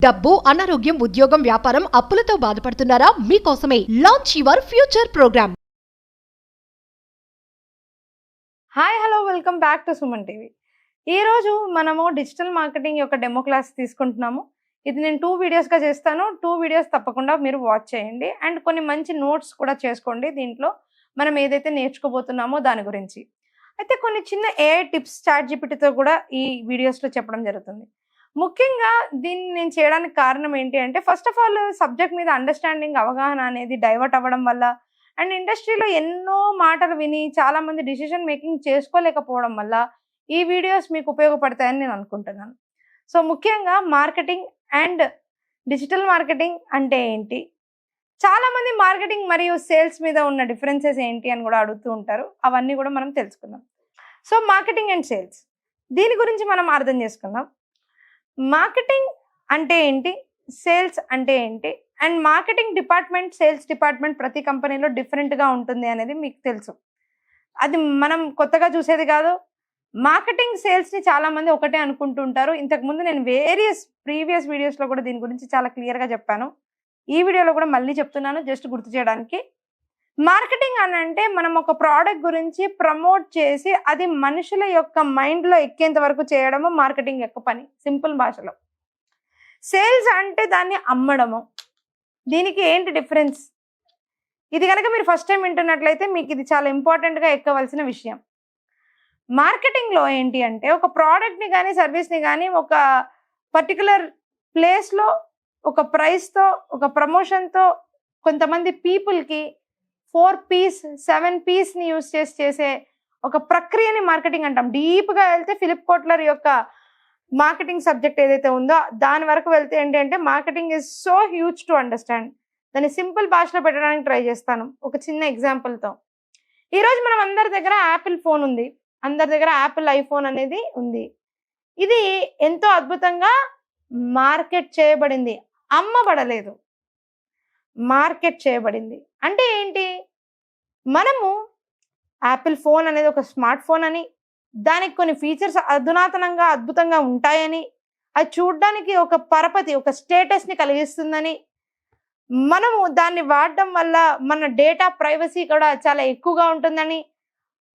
డబ్బు, అనారోగ్యం, ఉద్యోగం, వ్యాపారం, అప్పులతో బాధపడుతున్నారా? మీకోసమే launch your future program. Hi hello welcome back to Suman TV. ఈరోజు మనము డిజిటల్ మార్కెటింగ్ యొక్క డెమో క్లాస్ తీసుకుంటున్నాము. ఇది నేను 2 వీడియోస్గా చేస్తాను. 2 వీడియోస్ తప్పకుండా మీరు వాచ్ చేయండి అండ్ కొన్ని మంచి నోట్స్ కూడా చేసుకోండి. దీంట్లో మనం ఏదైతే నేర్చుకోబోతున్నామో దాని గురించి అయితే కొన్ని చిన్న ఏఐ టిప్స్ ChatGPTతో కూడా ఈ వీడియోస్లో చెప్పడం జరుగుతుంది. ముఖ్యంగా దీన్ని నేను చేయడానికి కారణం ఏంటి అంటే, ఫస్ట్ ఆఫ్ ఆల్ సబ్జెక్ట్ మీద అండర్స్టాండింగ్ అవగాహన అనేది డైవర్ట్ అవ్వడం వల్ల అండ్ ఇండస్ట్రీలో ఎన్నో మాటలు విని చాలామంది డిసిషన్ మేకింగ్ చేసుకోలేకపోవడం వల్ల ఈ వీడియోస్ మీకు ఉపయోగపడతాయని నేను అనుకుంటున్నాను. సో ముఖ్యంగా మార్కెటింగ్ అండ్ డిజిటల్ మార్కెటింగ్ అంటే ఏంటి, చాలామంది మార్కెటింగ్ మరియు సేల్స్ మీద ఉన్న డిఫరెన్సెస్ ఏంటి అని కూడా అడుగుతూ ఉంటారు. అవన్నీ కూడా మనం తెలుసుకుందాం. సో మార్కెటింగ్ అండ్ సేల్స్ దీని గురించి మనం అర్థం చేసుకుందాం. మార్కెటింగ్ అంటే ఏంటి, సేల్స్ అంటే ఏంటి and marketing department, sales department ప్రతి కంపెనీలో డిఫరెంట్గా ఉంటుంది అనేది మీకు తెలుసు. అది మనం కొత్తగా చూసేది కాదు. మార్కెటింగ్ సేల్స్ని చాలామంది ఒకటే అనుకుంటుంటారు. ఇంతకుముందు నేను ప్రీవియస్ వీడియోస్లో కూడా దీని గురించి చాలా క్లియర్గా చెప్పాను. ఈ వీడియోలో కూడా మళ్ళీ చెప్తున్నాను జస్ట్ గుర్తు చేయడానికి. మార్కెటింగ్ అని అంటే మనం ఒక ప్రోడక్ట్ గురించి ప్రమోట్ చేసి అది మనుషుల యొక్క మైండ్లో ఎక్కేంత వరకు చేయడము మార్కెటింగ్ యొక్క పని, సింపుల్ భాషలో. సేల్స్ అంటే దాన్ని అమ్మడము. దీనికి ఏంటి డిఫరెన్స్, ఇది కనుక మీరు ఫస్ట్ టైం వింటున్నట్లయితే మీకు ఇది చాలా ఇంపార్టెంట్గా ఎక్కవలసిన విషయం. మార్కెటింగ్లో ఏంటి అంటే ఒక ప్రోడక్ట్ని కానీ సర్వీస్ని కానీ ఒక పర్టికులర్ ప్లేస్లో ఒక ప్రైస్తో ఒక ప్రమోషన్తో కొంతమంది పీపుల్కి 4 P's 7 P'sని యూజ్ చేసే ఒక ప్రక్రియని మార్కెటింగ్ అంటాం. డీప్గా వెళ్తే ఫిలిప్ కోట్లర్ యొక్క మార్కెటింగ్ సబ్జెక్ట్ ఏదైతే ఉందో దాని వరకు వెళ్తే ఏంటంటే marketing is so huge to understand. దాన్ని సింపుల్ భాషలో పెట్టడానికి ట్రై చేస్తాను ఒక చిన్న ఎగ్జాంపుల్తో. ఈరోజు మనం అందరి దగ్గర యాపిల్ ఫోన్ ఉంది, అందరి దగ్గర యాపిల్ ఐఫోన్ అనేది ఉంది. ఇది ఎంతో అద్భుతంగా మార్కెట్ చేయబడింది, అమ్మబడలేదు, మార్కెట్ చేయబడింది. అంటే ఏంటి, మనము యాపిల్ ఫోన్ అనేది ఒక స్మార్ట్ ఫోన్ అని, దానికి కొన్ని ఫీచర్స్ అధునాతనంగా అద్భుతంగా ఉంటాయని, అది చూడడానికి ఒక పరపతి ఒక స్టేటస్ని కలిగిస్తుందని, మనము దాన్ని వాడడం వల్ల మన డేటా ప్రైవసీ కూడా చాలా ఎక్కువగా ఉంటుందని,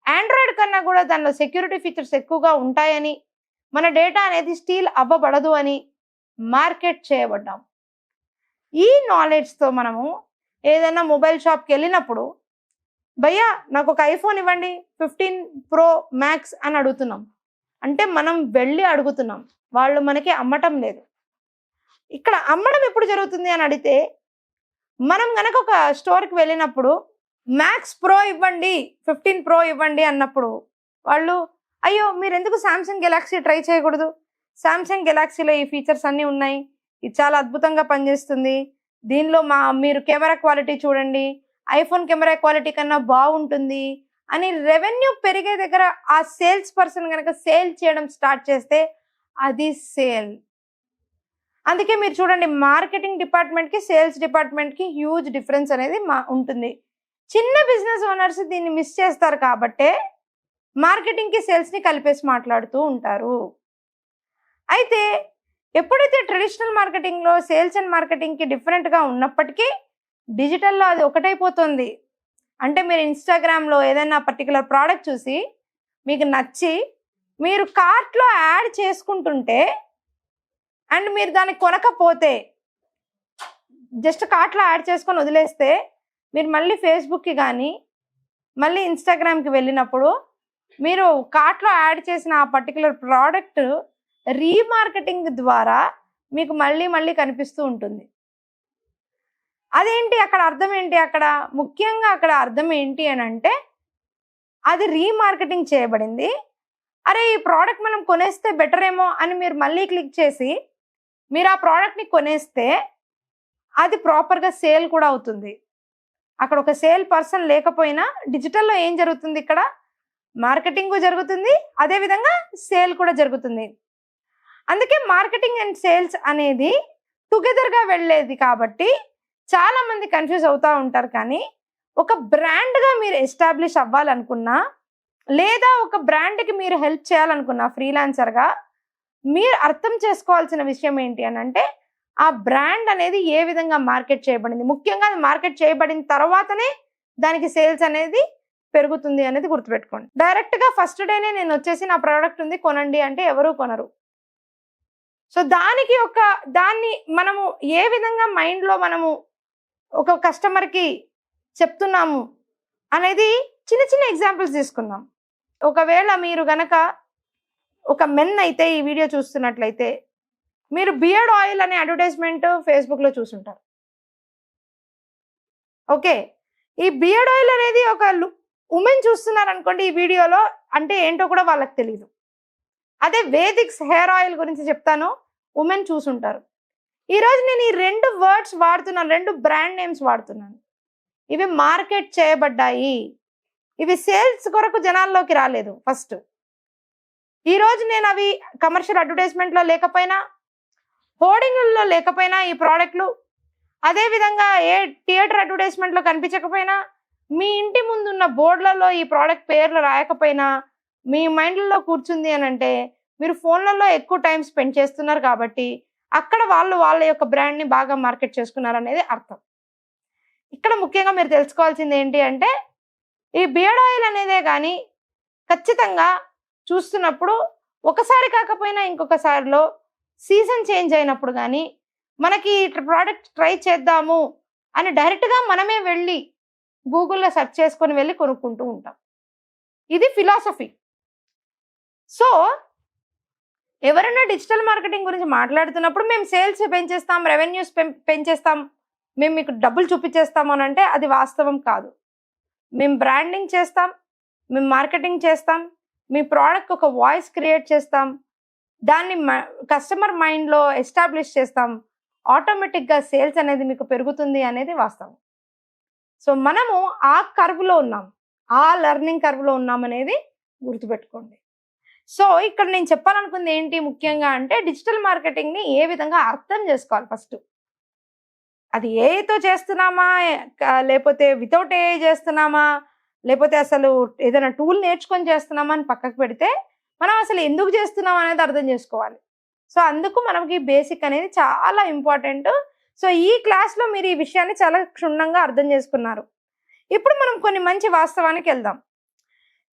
ఆండ్రాయిడ్ కన్నా కూడా దానిలో సెక్యూరిటీ ఫీచర్స్ ఎక్కువగా ఉంటాయని, మన డేటా అనేది స్టీల్ అవ్వబడదు అని మార్కెట్ చేయబడ్డాం. ఈ నాలెడ్జ్తో మనము ఏదైనా మొబైల్ షాప్కి వెళ్ళినప్పుడు భయ్యా నాకు ఒక ఐఫోన్ ఇవ్వండి 15 Pro Max అని అడుగుతున్నాం. అంటే మనం వెళ్ళి అడుగుతున్నాం, వాళ్ళు మనకి అమ్మటం లేదు. ఇక్కడ అమ్మడం ఎప్పుడు జరుగుతుంది అని అడిగితే, మనం కనుక ఒక స్టోర్కి వెళ్ళినప్పుడు మ్యాక్స్ ప్రో ఇవ్వండి 15 Pro ఇవ్వండి అన్నప్పుడు వాళ్ళు అయ్యో మీరు ఎందుకు సామ్సంగ్ గెలాక్సీ ట్రై చేయకూడదు, సామ్సంగ్ గెలాక్సీలో ఈ ఫీచర్స్ అన్నీ ఉన్నాయి, ఇది చాలా అద్భుతంగా పనిచేస్తుంది, దీనిలో మీరు కెమెరా క్వాలిటీ చూడండి, ఐఫోన్ కెమెరా క్వాలిటీ కన్నా బాగుంటుంది అని రెవెన్యూ పెరిగే దగ్గర ఆ సేల్స్ పర్సన్ కనుక సేల్ చేయడం స్టార్ట్ చేస్తే అది సేల్. అందుకే మీరు చూడండి మార్కెటింగ్ డిపార్ట్మెంట్కి సేల్స్ డిపార్ట్మెంట్కి హ్యూజ్ డిఫరెన్స్ అనేది ఉంటుంది. చిన్న బిజినెస్ ఓనర్స్ దీన్ని మిస్ చేస్తారు కాబట్టే మార్కెటింగ్కి సేల్స్ని కలిపేసి మాట్లాడుతూ ఉంటారు. అయితే ఎప్పుడైతే ట్రెడిషనల్ మార్కెటింగ్లో సేల్స్ అండ్ మార్కెటింగ్కి డిఫరెంట్గా ఉన్నప్పటికీ డిజిటల్లో అది ఒకటైపోతుంది. అంటే మీరు ఇన్స్టాగ్రామ్లో ఏదైనా పర్టికులర్ ప్రోడక్ట్ చూసి మీకు నచ్చి మీరు కార్ట్లో యాడ్ చేసుకుంటుంటే అండ్ మీరు దాన్ని కొనకపోతే జస్ట్ కార్ట్లో యాడ్ చేసుకొని వదిలేస్తే మీరు మళ్ళీ ఫేస్బుక్కి కానీ మళ్ళీ ఇన్స్టాగ్రామ్కి వెళ్ళినప్పుడు మీరు కార్ట్లో యాడ్ చేసిన ఆ పర్టికులర్ ప్రోడక్ట్ రీమార్కెటింగ్ ద్వారా మీకు మళ్ళీ కనిపిస్తూ ఉంటుంది. అదేంటి అక్కడ అర్థం ఏంటి, అక్కడ ముఖ్యంగా అక్కడ అర్థం ఏంటి అని అంటే అది రీమార్కెటింగ్ చేయబడింది. అరే ఈ ప్రోడక్ట్ మనం కొనేస్తే బెటర్ ఏమో అని మీరు మళ్ళీ క్లిక్ చేసి మీరు ఆ ప్రోడక్ట్ని కొనేస్తే అది ప్రాపర్గా సేల్ కూడా అవుతుంది. అక్కడ ఒక సేల్ పర్సన్ లేకపోయినా డిజిటల్లో ఏం జరుగుతుంది, ఇక్కడ మార్కెటింగ్ జరుగుతుంది, అదేవిధంగా సేల్ కూడా జరుగుతుంది. అందుకే మార్కెటింగ్ అండ్ సేల్స్ అనేది టుగెదర్గా వెళ్ళేది కాబట్టి చాలామంది కన్ఫ్యూజ్ అవుతూ ఉంటారు. కానీ ఒక బ్రాండ్గా మీరు ఎస్టాబ్లిష్ అవ్వాలనుకున్నా లేదా ఒక బ్రాండ్కి మీరు హెల్ప్ చేయాలనుకున్నా ఫ్రీలాన్సర్గా మీరు అర్థం చేసుకోవాల్సిన విషయం ఏంటి అని అంటే ఆ బ్రాండ్ అనేది ఏ విధంగా మార్కెట్ చేయబడింది, ముఖ్యంగా అది మార్కెట్ చేయబడిన తర్వాతనే దానికి సేల్స్ అనేది పెరుగుతుంది అనేది గుర్తుపెట్టుకోండి. డైరెక్ట్ గా ఫస్ట్ డేనే నేను వచ్చేసి నా ప్రోడక్ట్ ఉంది కొనండి అంటే ఎవరు కొనరు. సో దాన్ని మనము ఏ విధంగా మైండ్ లో మనము ఒక కస్టమర్ కి చెప్తున్నాము అనేది చిన్న చిన్న ఎగ్జాంపుల్స్ తీసుకుందాం. ఒకవేళ మీరు గనక ఒక మెన్ అయితే ఈ వీడియో చూస్తున్నట్లయితే మీరు బియర్డ్ ఆయిల్ అనే అడ్వర్టైజ్మెంట్ ఫేస్బుక్ లో చూసుంటారు. ఓకే, ఈ బియర్డ్ ఆయిల్ అనేది ఒక ఉమెన్ చూస్తున్నారు అనుకోండి ఈ వీడియోలో, అంటే ఏంటో కూడా వాళ్ళకి తెలియదు. అదే వేదిక్స్ హెయిర్ ఆయిల్ గురించి చెప్తాను, ఉమెన్ చూసుంటారు. ఈరోజు నేను ఈ 2 వర్డ్స్ వాడుతున్నాను, 2 బ్రాండ్ నేమ్స్ వాడుతున్నాను. ఇవి మార్కెట్ చేయబడ్డాయి, ఇవి సేల్స్ కొరకు జనాల్లోకి రాలేదు. ఫస్ట్ ఈరోజు నేను అవి కమర్షియల్ అడ్వర్టైజ్మెంట్లో లేకపోయినా, హోర్డింగ్లో లేకపోయినా ఈ ప్రోడక్ట్లు, అదేవిధంగా ఏ థియేటర్ అడ్వర్టైజ్మెంట్లో కనిపించకపోయినా, మీ ఇంటి ముందున్న బోర్డులలో ఈ ప్రోడక్ట్ పేర్లు రాయకపోయినా, మీ మైండ్లలో కూర్చుంది అని అంటే మీరు ఫోన్లలో ఎక్కువ టైం స్పెండ్ చేస్తున్నారు కాబట్టి అక్కడ వాళ్ళ యొక్క బ్రాండ్ని బాగా మార్కెట్ చేసుకున్నారు అనేది అర్థం. ఇక్కడ ముఖ్యంగా మీరు తెలుసుకోవాల్సింది ఏంటి అంటే, ఈ బియర్డ్ ఆయిల్ అనేదే కానీ ఖచ్చితంగా చూస్తున్నప్పుడు ఒకసారి కాకపోయినా ఇంకొకసారిలో సీజన్ చేంజ్ అయినప్పుడు కానీ మనకి ప్రోడక్ట్ ట్రై చేద్దాము అని డైరెక్ట్గా మనమే వెళ్ళి గూగుల్లో సెర్చ్ చేసుకొని వెళ్ళి కొనుక్కుంటూ ఉంటాం. ఇది ఫిలాసఫీ. సో ఎవరైనా డిజిటల్ మార్కెటింగ్ గురించి మాట్లాడుతున్నప్పుడు మేము సేల్స్ పెంచేస్తాం, రెవెన్యూస్ పెంచేస్తాం, మేము మీకు డబ్బులు చూపించేస్తాము అని అంటే అది వాస్తవం కాదు. మేము బ్రాండింగ్ చేస్తాం, మేము మార్కెటింగ్ చేస్తాం, మీ ప్రోడక్ట్ ఒక వాయిస్ క్రియేట్ చేస్తాం, దాన్ని కస్టమర్ మైండ్లో ఎస్టాబ్లిష్ చేస్తాం, ఆటోమేటిక్గా సేల్స్ అనేది మీకు పెరుగుతుంది అనేది వాస్తవం. సో మనము ఆ కర్వ్లో ఉన్నాం, ఆ లెర్నింగ్ కర్వ్లో ఉన్నాం అనేది గుర్తుపెట్టుకోండి. సో ఇక్కడ నేను చెప్పాలనుకుంది ఏంటి ముఖ్యంగా అంటే, డిజిటల్ మార్కెటింగ్ని ఏ విధంగా అర్థం చేసుకోవాలి. ఫస్ట్ అది ఏఐతో చేస్తున్నామా, లేకపోతే వితౌట్ ఏఐ చేస్తున్నామా, లేకపోతే అసలు ఏదైనా టూల్ నేర్చుకొని చేస్తున్నామా అని పక్కకు పెడితే మనం అసలు ఎందుకు చేస్తున్నాం అనేది అర్థం చేసుకోవాలి. సో అందుకు మనకి బేసిక్ అనేది చాలా ఇంపార్టెంట్. సో ఈ క్లాస్లో మీరు ఈ విషయాన్ని చాలా క్షుణ్ణంగా అర్థం చేసుకున్నారు. ఇప్పుడు మనం కొన్ని మంచి వాస్తవానికి వెళ్దాం.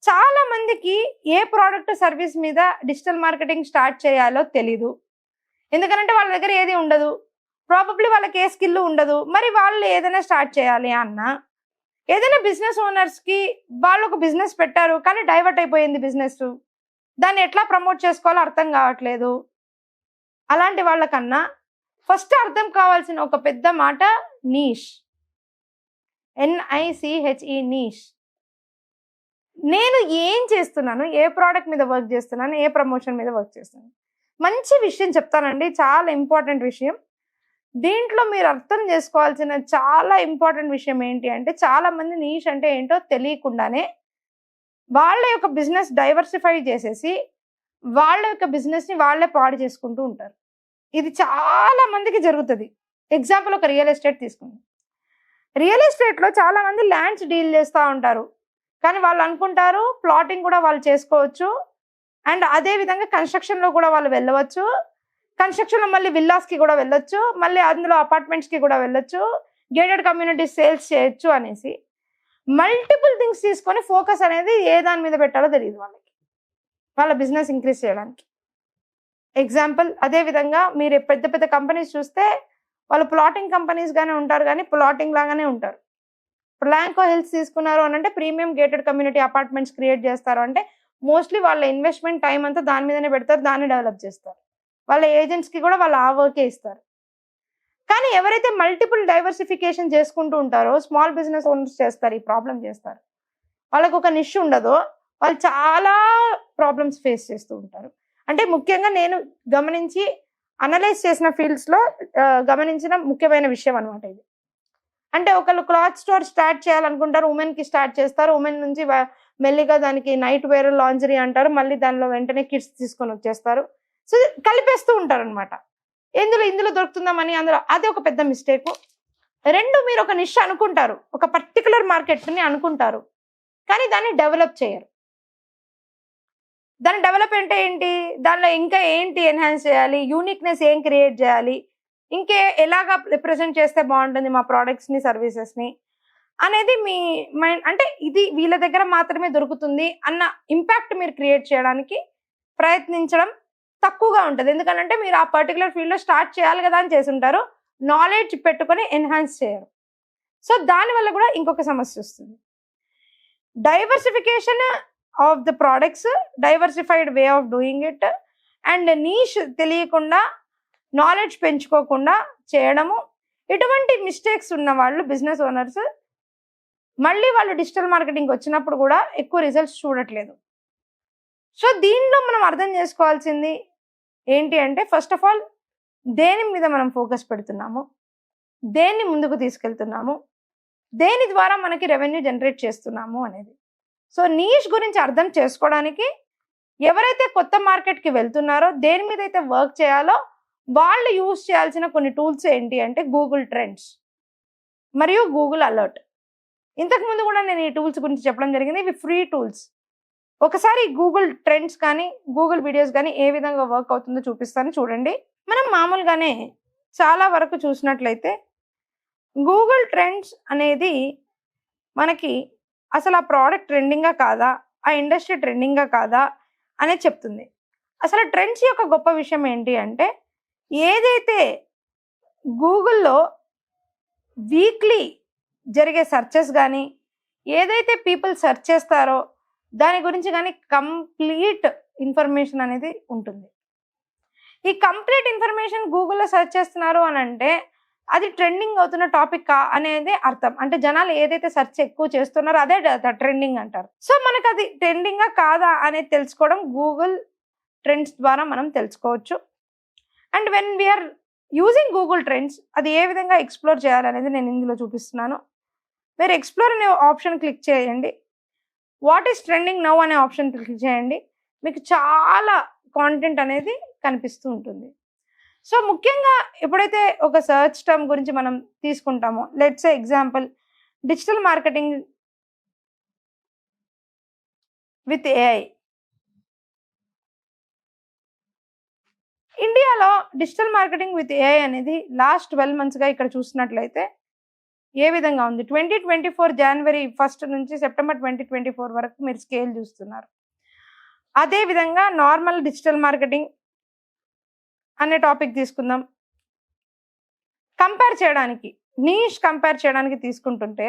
చాలా మందికి ఏ ప్రోడక్ట్ సర్వీస్ మీద డిజిటల్ మార్కెటింగ్ స్టార్ట్ చేయాలో తెలీదు. ఎందుకంటే వాళ్ళ దగ్గర ఏది ఉండదు, ప్రాబబ్లీ వాళ్ళకి ఏ స్కిల్ ఉండదు. మరి వాళ్ళు ఏదైనా స్టార్ట్ చేయాలి అన్నా, ఏదైనా బిజినెస్ ఓనర్స్కి వాళ్ళు ఒక బిజినెస్ పెట్టారు కానీ డైవర్ట్ అయిపోయింది బిజినెస్, దాన్ని ఎట్లా ప్రమోట్ చేసుకోవాలో అర్థం కావట్లేదు. అలాంటి వాళ్ళకన్నా ఫస్ట్ అర్థం కావాల్సిన ఒక పెద్ద మాట నీష్, NICHE నీష్. నేను ఏం చేస్తున్నాను, ఏ ప్రోడక్ట్ మీద వర్క్ చేస్తున్నాను, ఏ ప్రమోషన్ మీద వర్క్ చేస్తున్నాను. మంచి విషయం చెప్తానండి, చాలా ఇంపార్టెంట్ విషయం. దీంట్లో మీరు అర్థం చేసుకోవాల్సిన చాలా ఇంపార్టెంట్ విషయం ఏంటి అంటే, చాలా మంది నీష్ అంటే ఏంటో తెలియకుండానే వాళ్ళ యొక్క బిజినెస్ డైవర్సిఫై చేసేసి వాళ్ళ యొక్క బిజినెస్ని వాళ్ళే పాడు చేసుకుంటూ ఉంటారు. ఇది చాలా మందికి జరుగుతుంది. ఎగ్జాంపుల్ ఒక రియల్ ఎస్టేట్ తీసుకుందాం. రియల్ ఎస్టేట్లో చాలా మంది ల్యాండ్స్ డీల్ చేస్తూ ఉంటారు, కానీ వాళ్ళు అనుకుంటారు ప్లాటింగ్ కూడా వాళ్ళు చేసుకోవచ్చు, అండ్ అదే విధంగా కన్స్ట్రక్షన్లో కూడా వాళ్ళు వెళ్ళవచ్చు, కన్స్ట్రక్షన్లో మళ్ళీ విల్లాస్కి కూడా వెళ్ళొచ్చు, మళ్ళీ అందులో అపార్ట్మెంట్స్కి కూడా వెళ్ళొచ్చు, గేటెడ్ కమ్యూనిటీ సేల్స్ చేయొచ్చు అనేసి మల్టిపుల్ థింగ్స్ తీసుకొని ఫోకస్ అనేది ఏ దాని మీద పెట్టాలో తెలియదు వాళ్ళకి, వాళ్ళ బిజినెస్ ఇంక్రీజ్ చేయడానికి. ఎగ్జాంపుల్ అదేవిధంగా మీరు పెద్ద పెద్ద కంపెనీస్ చూస్తే వాళ్ళు ప్లాటింగ్ కంపెనీస్గానే ఉంటారు, కానీ ప్లాటింగ్ లాగానే ఉంటారు. ఇప్పుడు ల్యాంకో హిల్స్ తీసుకున్నారు అని అంటే premium gated community apartments create చేస్తారు అంటే మోస్ట్లీ వాళ్ళ ఇన్వెస్ట్మెంట్ టైం అంతా దాని మీదనే పెడతారు, దాన్ని డెవలప్ చేస్తారు. వాళ్ళ ఏజెంట్స్కి కూడా వాళ్ళు ఆ వర్కే ఇస్తారు. కానీ ఎవరైతే మల్టిపుల్ డైవర్సిఫికేషన్ చేసుకుంటూ ఉంటారో స్మాల్ బిజినెస్ ఓనర్స్ చేస్తారు, ఈ ప్రాబ్లం చేస్తారు. వాళ్ళకు ఒక నిష్ ఉండదో వాళ్ళు చాలా ప్రాబ్లమ్స్ ఫేస్ చేస్తూ ఉంటారు. అంటే ముఖ్యంగా నేను గమనించి అనలైజ్ చేసిన ఫీల్డ్స్లో గమనించిన ముఖ్యమైన విషయం అనమాట ఇది. అంటే ఒకళ్ళు క్లాత్ స్టోర్ స్టార్ట్ చేయాలనుకుంటారు, ఉమెన్కి స్టార్ట్ చేస్తారు, ఉమెన్ నుంచి మెల్లిగా దానికి నైట్ వేర్ లాంజరీ అంటారు, మళ్ళీ దానిలో వెంటనే కిడ్స్ తీసుకొని వచ్చేస్తారు. సో కలిపేస్తూ ఉంటారు అనమాట, ఇందులో దొరుకుతుందామని. అందులో అది ఒక పెద్ద మిస్టేక్. రెండు, మీరు ఒక నిష్ అనుకుంటారు, ఒక పర్టికులర్ మార్కెట్ని అనుకుంటారు, కానీ దాన్ని డెవలప్ చేయరు. దాని డెవలప్ అంటే ఏంటి, దానిలో ఇంకా ఏంటి ఎన్హాన్స్ చేయాలి, యూనిక్నెస్ ఏం క్రియేట్ చేయాలి, ఎలాగా రిప్రజెంట్ చేస్తే బాగుంటుంది మా ప్రోడక్ట్స్ని సర్వీసెస్ని అనేది మీ మైండ్, అంటే ఇది వీళ్ళ దగ్గర మాత్రమే దొరుకుతుంది అన్న ఇంపాక్ట్ మీరు క్రియేట్ చేయడానికి ప్రయత్నించడం తక్కువగా ఉంటుంది. ఎందుకంటే మీరు ఆ పర్టికులర్ ఫీల్డ్లో స్టార్ట్ చేయాలి కదా అని చేసుంటారు, నాలెడ్జ్ పెట్టుకొని ఎన్హాన్స్ చేయరు. సో దానివల్ల కూడా ఇంకొక సమస్య వస్తుంది. Diversification of the products, diversified way of doing it and niche తెలియకుండా నాలెడ్జ్ పెంచుకోకుండా చేయడము, ఇటువంటి మిస్టేక్స్ ఉన్న వాళ్ళు బిజినెస్ ఓనర్స్ మళ్ళీ వాళ్ళు డిజిటల్ మార్కెటింగ్ వచ్చినప్పుడు కూడా ఎక్కువ రిజల్ట్స్ చూడట్లేదు. సో దీనిలో మనం అర్థం చేసుకోవాల్సింది ఏంటి అంటే, ఫస్ట్ ఆఫ్ ఆల్ దేని మీద మనం ఫోకస్ పెడుతున్నాము, దేన్ని ముందుకు తీసుకెళ్తున్నాము, దేని ద్వారా మనకి రెవెన్యూ జనరేట్ చేస్తున్నాము అనేది. సో నీష్ గురించి అర్థం చేసుకోవడానికి ఎవరైతే కొత్త మార్కెట్కి వెళ్తున్నారో, దేని మీద అయితే వర్క్ చేయాలో వాళ్ళు యూజ్ చేయాల్సిన కొన్ని టూల్స్ ఏంటి అంటే గూగుల్ ట్రెండ్స్ మరియు గూగుల్ అలర్ట్. ఇంతకుముందు కూడా నేను ఈ టూల్స్ గురించి చెప్పడం జరిగింది. ఇవి ఫ్రీ టూల్స్. ఒకసారి గూగుల్ ట్రెండ్స్ కానీ గూగుల్ వీడియోస్ కానీ ఏ విధంగా వర్క్ అవుతుందో చూపిస్తాను, చూడండి. మనం మామూలుగానే చాలా వరకు చూసినట్లయితే గూగుల్ ట్రెండ్స్ అనేది మనకి అసలు ఆ ప్రోడక్ట్ ట్రెండింగా కాదా, ఆ ఇండస్ట్రీ ట్రెండింగా కాదా అనేది చెప్తుంది. అసలు ట్రెండ్స్ యొక్క గొప్ప విషయం ఏంటి అంటే, ఏదైతే గూగుల్లో వీక్లీ జరిగే సెర్చెస్ కానీ, ఏదైతే పీపుల్ సెర్చ్ చేస్తారో దాని గురించి కానీ కంప్లీట్ ఇన్ఫర్మేషన్ అనేది ఉంటుంది. ఈ కంప్లీట్ ఇన్ఫర్మేషన్ గూగుల్లో సెర్చ్ చేస్తున్నారు అని అంటే అది ట్రెండింగ్ అవుతున్న టాపిక్ అనేది అర్థం. అంటే జనాలు ఏదైతే సెర్చ్ ఎక్కువ చేస్తున్నారో అదే ట్రెండింగ్ అంటారు. సో మనకు అది ట్రెండింగా కాదా అనేది తెలుసుకోవడం గూగుల్ ట్రెండ్స్ ద్వారా మనం తెలుసుకోవచ్చు. And when we are using Google Trends అది ఏ విధంగా ఎక్స్ప్లోర్ చేయాలనేది నేను ఇందులో చూపిస్తున్నాను. మీరు ఎక్స్ప్లోర్ అనే ఆప్షన్ క్లిక్ చేయండి. వాట్ ఈస్ ట్రెండింగ్ నౌ అనే ఆప్షన్ క్లిక్ చేయండి. మీకు చాలా కాంటెంట్ అనేది కనిపిస్తూ ఉంటుంది. సో ముఖ్యంగా ఎప్పుడైతే ఒక సర్చ్ టర్మ్ గురించి మనం తీసుకుంటామో, let's say example digital marketing with AI. ఇండియాలో డిజిటల్ మార్కెటింగ్ విత్ ఏఐ అనేది లాస్ట్ 12 monthsగా ఇక్కడ చూసినట్లయితే ఏ విధంగా ఉంది. 2024 జనవరి 1 నుంచి సెప్టెంబర్ 2024 వరకు మీరు స్కేల్ చూస్తున్నారు. అదేవిధంగా నార్మల్ డిజిటల్ మార్కెటింగ్ అనే టాపిక్ తీసుకుందాం. కంపేర్ చేయడానికి, నీష్ కంపేర్ చేయడానికి తీసుకుంటుంటే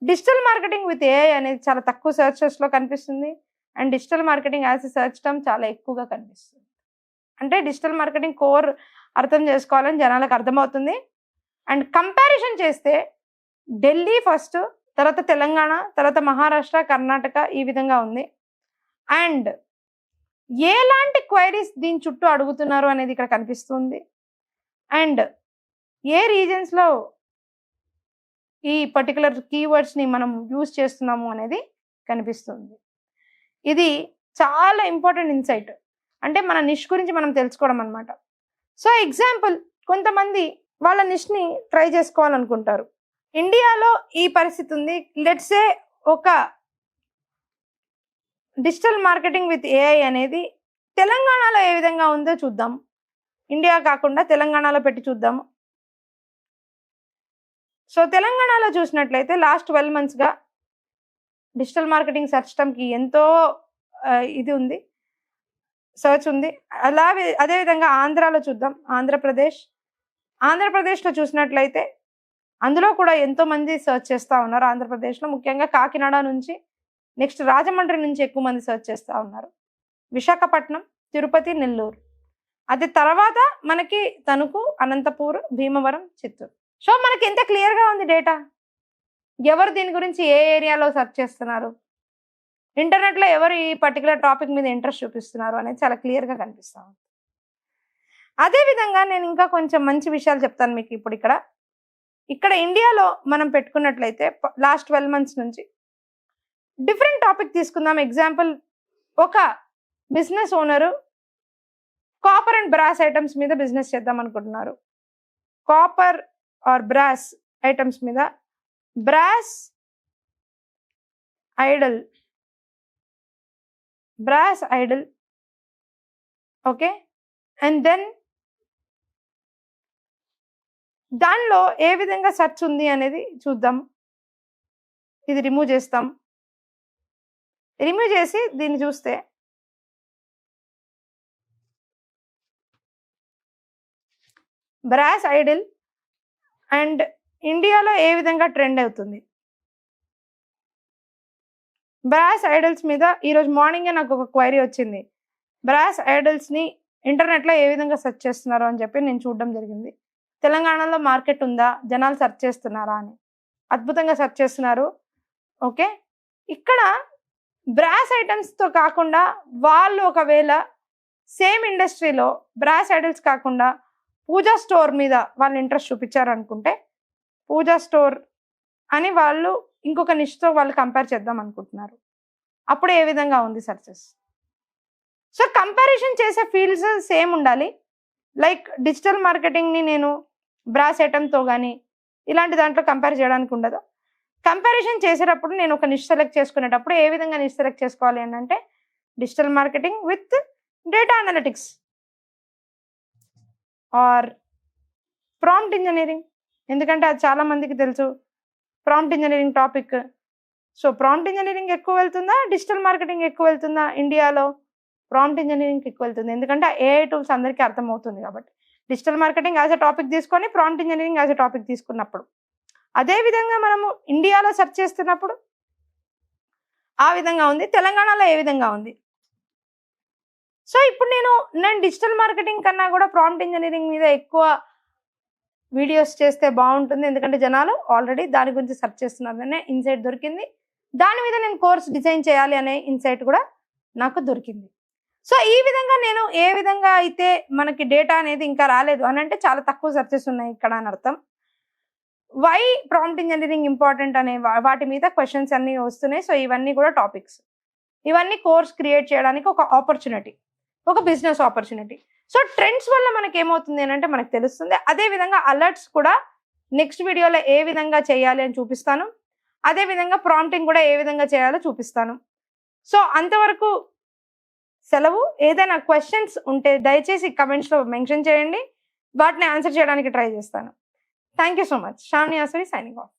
డిజిటల్ మార్కెటింగ్ విత్ ఏఐ అనేది చాలా తక్కువ సెర్చెస్లో కనిపిస్తుంది. And digital marketing as a search term చాలా ఎక్కువగా కనిపిస్తుంది. అంటే డిజిటల్ మార్కెటింగ్ కోర్ అర్థం చేసుకోవాలని జనాలకు అర్థమవుతుంది. అండ్ కంపారిజన్ చేస్తే ఢిల్లీ ఫస్ట్, తర్వాత తెలంగాణ, తర్వాత మహారాష్ట్ర, కర్ణాటక ఈ విధంగా ఉంది. అండ్ ఎలాంటి క్వైరీస్ దీని చుట్టూ అడుగుతున్నారు అనేది ఇక్కడ కనిపిస్తుంది. అండ్ ఏ రీజన్స్లో ఈ పర్టికులర్ కీవర్డ్స్ని మనం యూజ్ చేస్తున్నాము అనేది కనిపిస్తుంది. ఇది చాలా ఇంపార్టెంట్ ఇన్సైట్. అంటే మన నిష్ గురించి మనం తెలుసుకోవడం అనమాట. సో ఎగ్జాంపుల్, కొంతమంది వాళ్ళ నిష్ని ట్రై చేసుకోవాలనుకుంటారు. ఇండియాలో ఈ పరిస్థితి ఉంది. లెట్స్ సే ఒక డిజిటల్ మార్కెటింగ్ విత్ ఏఐ అనేది తెలంగాణలో ఏ విధంగా ఉందో చూద్దాం. ఇండియా కాకుండా తెలంగాణలో పెట్టి చూద్దాము. సో తెలంగాణలో చూసినట్లయితే లాస్ట్ 12 monthsగా డిజిటల్ మార్కెటింగ్ సెర్చ్ టర్మ్కి ఎంతో ఇది ఉంది, సర్చ్ ఉంది. అదేవిధంగా ఆంధ్రాలో చూద్దాం. ఆంధ్రప్రదేశ్లో చూసినట్లయితే అందులో కూడా ఎంతో మంది సర్చ్ చేస్తూ ఉన్నారు. ఆంధ్రప్రదేశ్లో ముఖ్యంగా కాకినాడ నుంచి, నెక్స్ట్ రాజమండ్రి నుంచి ఎక్కువ మంది సర్చ్ చేస్తూ ఉన్నారు. విశాఖపట్నం, తిరుపతి, నెల్లూరు, అది తర్వాత మనకి తణుకు, అనంతపూర్, భీమవరం, చిత్తూరు. సో మనకి ఎంత క్లియర్గా ఉంది డేటా, ఎవరు దీని గురించి ఏ ఏరియాలో సర్చ్ చేస్తున్నారు, ఇంటర్నెట్లో ఎవరు ఈ పర్టికులర్ టాపిక్ మీద ఇంట్రెస్ట్ చూపిస్తున్నారు అనేది చాలా క్లియర్గా కనిపిస్తూ ఉంది. అదేవిధంగా నేను ఇంకా కొంచెం మంచి విషయాలు చెప్తాను మీకు. ఇప్పుడు ఇక్కడ ఇండియాలో మనం పెట్టుకున్నట్లయితే లాస్ట్ 12 months నుంచి డిఫరెంట్ టాపిక్ తీసుకుందాం. ఎగ్జాంపుల్, ఒక business owner copper and brass items మీద బిజినెస్ చేద్దాం అనుకుంటున్నారు. కాపర్ ఆర్ బ్రాస్ ఐటమ్స్ మీద, brass idol, okay. And then దానిలో ఏ విధంగా సెర్చ్ ఉంది అనేది చూద్దాం. ఇది రిమూవ్ చేస్తాం. రిమూవ్ చేసి దీన్ని చూస్తే బ్రాస్ ఐడిల్ అండ్ ఇండియాలో ఏ విధంగా ట్రెండ్ అవుతుంది. బ్రాస్ ఐడల్స్ మీద ఈరోజు మార్నింగే నాకు ఒక క్వైరీ వచ్చింది. బ్రాస్ ఐడల్స్ని ఇంటర్నెట్లో ఏ విధంగా సెర్చ్ చేస్తున్నారు అని చెప్పి నేను చూడడం జరిగింది. తెలంగాణలో మార్కెట్ ఉందా, జనాలు సెర్చ్ చేస్తున్నారా అని. అద్భుతంగా సెర్చ్ చేస్తున్నారు. ఓకే, ఇక్కడ బ్రాస్ ఐటమ్స్తో కాకుండా వాళ్ళు ఒకవేళ సేమ్ ఇండస్ట్రీలో బ్రాస్ ఐడల్స్ కాకుండా పూజా స్టోర్ మీద వాళ్ళు ఇంట్రెస్ట్ చూపించారు అనుకుంటే, పూజా స్టోర్ అని వాళ్ళు ఇంకొక నిష్తో వాళ్ళు కంపేర్ చేద్దాం అనుకుంటున్నారు. అప్పుడు ఏ విధంగా ఉంది సర్చెస్. సో కంపారిజన్ చేసే ఫీల్డ్స్ సేమ్ ఉండాలి. లైక్ డిజిటల్ మార్కెటింగ్ని నేను బ్రాస్ ఐటమ్తో కానీ ఇలాంటి దాంట్లో కంపేర్ చేయడానికి ఉండదు. కంపారిజన్ చేసేటప్పుడు నేను ఒక నిష్ సెలెక్ట్ చేసుకునేటప్పుడు ఏ విధంగా నిష్ సెలెక్ట్ చేసుకోవాలి అని అంటే, digital marketing with data analytics or prompt engineering. ఎందుకంటే అది చాలా మందికి తెలుసు prompt engineering topic. So prompt engineering ఎక్కువ వెళ్తుందా, డిజిటల్ మార్కెటింగ్ ఎక్కువ వెళ్తుందా? ఇండియాలో ప్రాంప్ట్ ఇంజనీరింగ్కి ఎక్కువ వెళ్తుంది. ఎందుకంటే ఏఐ టూల్స్ అందరికీ అర్థమవుతుంది కాబట్టి. Digital marketing as a topic తీసుకొని prompt engineering as a topic తీసుకున్నప్పుడు, అదేవిధంగా మనము ఇండియాలో సెర్చ్ చేస్తున్నప్పుడు ఆ విధంగా ఉంది, తెలంగాణలో ఏ విధంగా ఉంది. సో ఇప్పుడు నేను డిజిటల్ మార్కెటింగ్ కన్నా కూడా ప్రాంప్ట్ ఇంజనీరింగ్ మీద ఎక్కువ వీడియోస్ చేస్తే బాగుంటుంది. ఎందుకంటే జనాలు ఆల్రెడీ దాని గురించి సెర్చ్ చేస్తున్నారనే ఇన్సైట్ దొరికింది. దాని మీద నేను కోర్స్ డిజైన్ చేయాలి అనే ఇన్సైట్ కూడా నాకు దొరికింది. సో ఈ విధంగా నేను ఏ విధంగా అయితే మనకి డేటా అనేది ఇంకా రాలేదు అని అంటే చాలా తక్కువ సెర్చెస్ ఉన్నాయి ఇక్కడ అని అర్థం. వై ప్రాంప్ట్ ఇంజనీరింగ్ ఇంపార్టెంట్ అనే వాటి మీద క్వశ్చన్స్ అన్నీ వస్తున్నాయి. సో ఇవన్నీ కూడా టాపిక్స్, ఇవన్నీ కోర్స్ క్రియేట్ చేయడానికి ఒక ఆపర్చునిటీ, ఒక బిజినెస్ ఆపర్చునిటీ. సో ట్రెండ్స్ వల్ల మనకి ఏమవుతుంది అని అంటే మనకు తెలుస్తుంది. అదేవిధంగా అలర్ట్స్ కూడా నెక్స్ట్ వీడియోలో ఏ విధంగా చేయాలి అని చూపిస్తాను. అదేవిధంగా ప్రాంప్టింగ్ కూడా ఏ విధంగా చేయాలో చూపిస్తాను. సో అంతవరకు సెలవు. ఏదైనా క్వశ్చన్స్ ఉంటే దయచేసి కమెంట్స్లో మెన్షన్ చేయండి, వాటిని ఆన్సర్ చేయడానికి ట్రై చేస్తాను. Thank you so much. Shravani Asuri signing of.